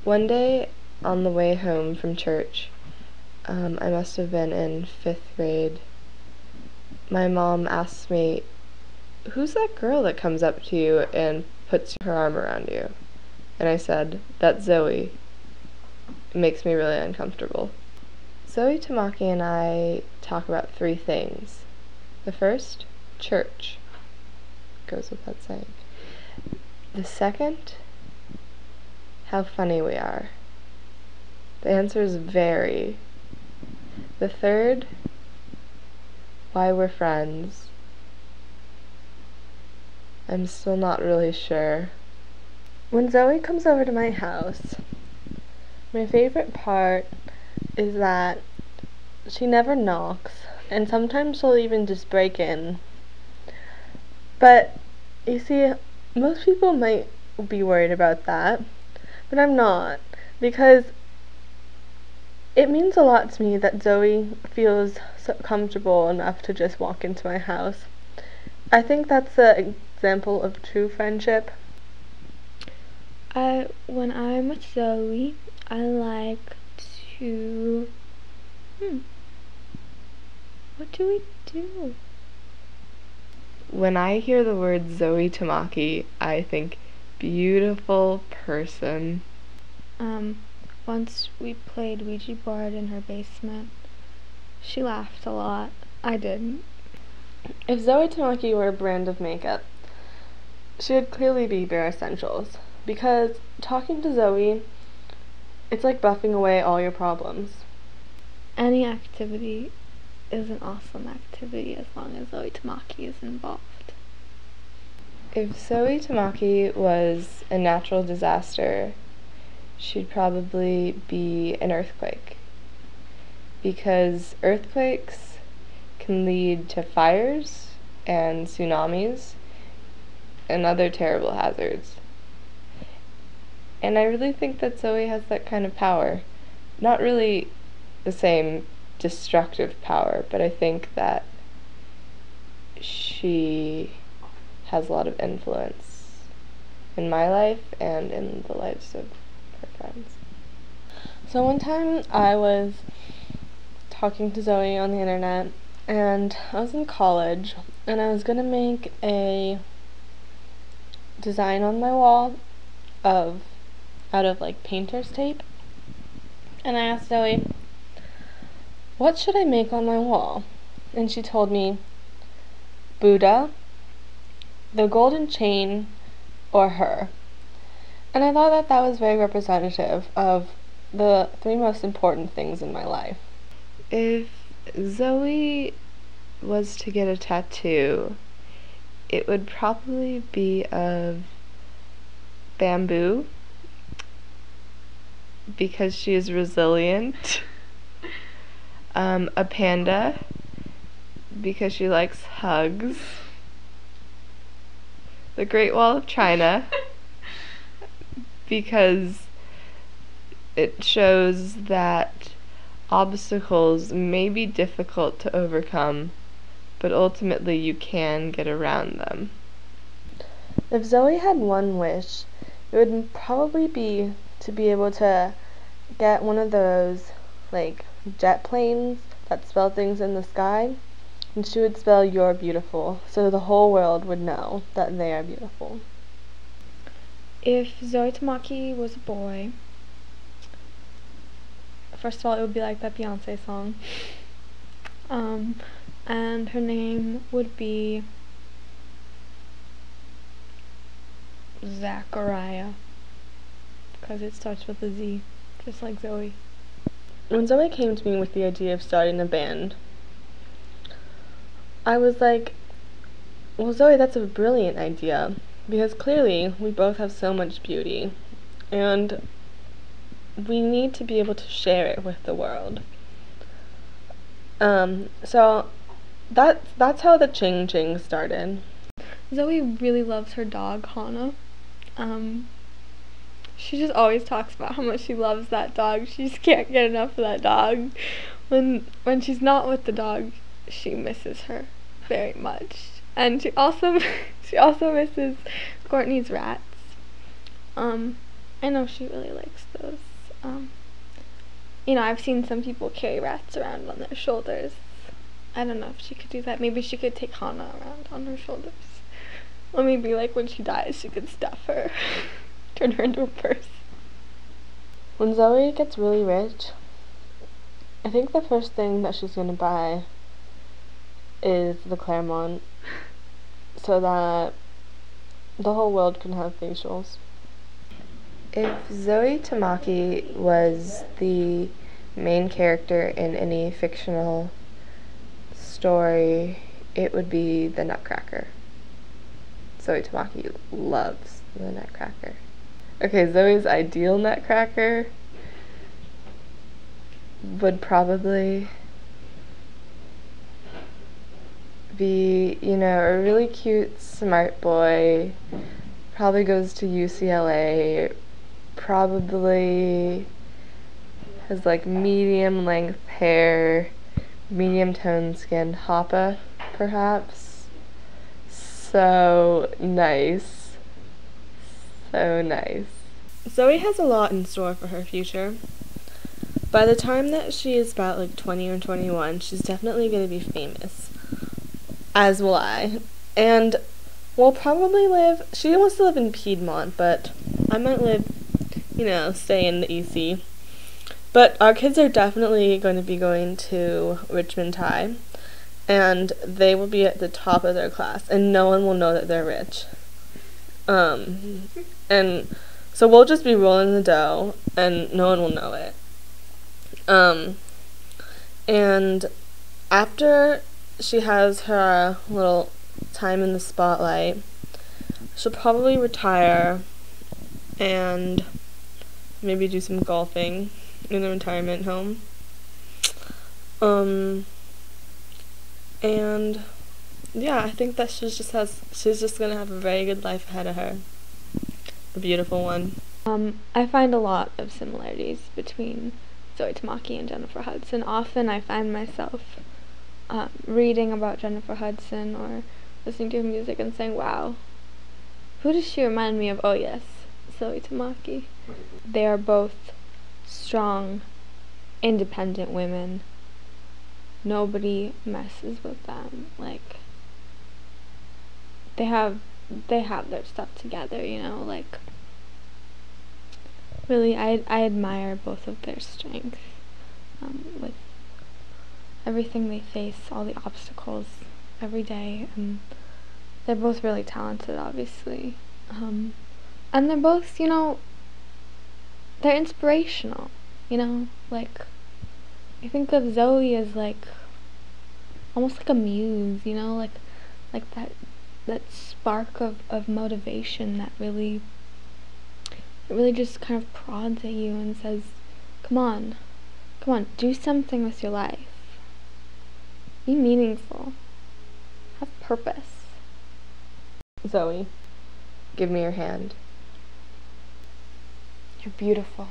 One day on the way home from church, I must have been in 5th grade, my mom asked me, "Who's that girl that comes up to you and puts her arm around you?" And I said, "That's Zoe." It makes me really uncomfortable. Zoe Tamaki and I talk about 3 things. The first, church. Goes with that saying. The second, how funny we are. The answer is very. The third, why we're friends. I'm still not really sure. When Zoe comes over to my house, my favorite part is that she never knocks, and sometimes she'll even just break in. But, you see, most people might be worried about that, but I'm not, because it means a lot to me that Zoe feels so comfortable enough to just walk into my house. I think that's an example of true friendship. When I'm with Zoe, I like to... What do we do? When I hear the word Zoe Tamaki, I think beautiful person. Once we played Ouija board in her basement. She laughed a lot. I didn't. If Zoe Tamaki were a brand of makeup, she would clearly be Bare Essentials, because talking to Zoe, it's like buffing away all your problems. Any activity is an awesome activity as long as Zoe Tamaki is involved. If Zoe Tamaki was a natural disaster, she'd probably be an earthquake, because earthquakes can lead to fires and tsunamis and other terrible hazards. And I really think that Zoe has that kind of power. Not really the same destructive power, but I think that she has a lot of influence in my life and in the lives of her friends. So one time I was talking to Zoe on the internet, and I was in college, and I was gonna make a design on my wall out of like painter's tape, and I asked Zoe, what should I make on my wall? And she told me Buddha, the golden chain, or her. And I thought that was very representative of the 3 most important things in my life. If Zoe was to get a tattoo, it would probably be of bamboo, because she is resilient. A panda, because she likes hugs. The Great Wall of China, because it shows that obstacles may be difficult to overcome, but ultimately you can get around them. If Zoe had one wish, it would probably be to be able to get one of those, like, jet planes that spell things in the sky, and she would spell "You're beautiful," so the whole world would know that they are beautiful. If Zoe Tamaki was a boy, first of all, it would be like that Beyonce song. And her name would be Zachariah, because it starts with a Z, just like Zoe. When Zoe came to me with the idea of starting a band, I was like, well, Zoe, that's a brilliant idea, because clearly we both have so much beauty, and we need to be able to share it with the world. So that's how the Ching Ching started. Zoe really loves her dog, Hana. She just always talks about how much she loves that dog. She just can't get enough of that dog. When she's not with the dog, she misses her very much. And she also misses Courtney's rats. I know she really likes those. You know, I've seen some people carry rats around on their shoulders. I don't know if she could do that. Maybe she could take Hannah around on her shoulders. Or maybe, like, when she dies, she could stuff her. Turn her into a purse. When Zoe gets really rich, I think the first thing that she's gonna buy is the Claremont, so that the whole world can have facials. If Zoe Tamaki was the main character in any fictional story, it would be the Nutcracker. Zoe Tamaki loves the Nutcracker. Okay, Zoe's ideal Nutcracker would probably be, you know, a really cute, smart boy, probably goes to UCLA, probably has like medium length hair, medium toned skin, Hoppa, perhaps. So nice. So nice. Zoe has a lot in store for her future. By the time that she is about like 20 or 21, she's definitely going to be famous. As will I. And we'll probably live, she wants to live in Piedmont, but I might live, you know, stay in the EC. But our kids are definitely going to be going to Richmond High, and they will be at the top of their class, and no one will know that they're rich. And so we'll just be rolling the dough, and no one will know it. And after she has her little time in the spotlight, she'll probably retire and maybe do some golfing in a retirement home. And yeah, I think that she's just gonna have a very good life ahead of her. A beautiful one. I find a lot of similarities between Zoe Tamaki and Jennifer Hudson. Often I find myself reading about Jennifer Hudson or listening to her music and saying, wow, who does she remind me of? Oh yes, Zoe Tamaki. They are both strong, independent women. Nobody messes with them. Like, they have their stuff together, you know, like, really, I admire both of their strengths, with everything they face, all the obstacles every day, and they're both really talented, obviously, and they're both, you know, they're inspirational, you know, like, I think of Zoe as, like, almost like a muse, you know, like that spark of motivation that really just kind of prods at you and says, come on, do something with your life. Be meaningful. Have purpose. Zoe, give me your hand. You're beautiful.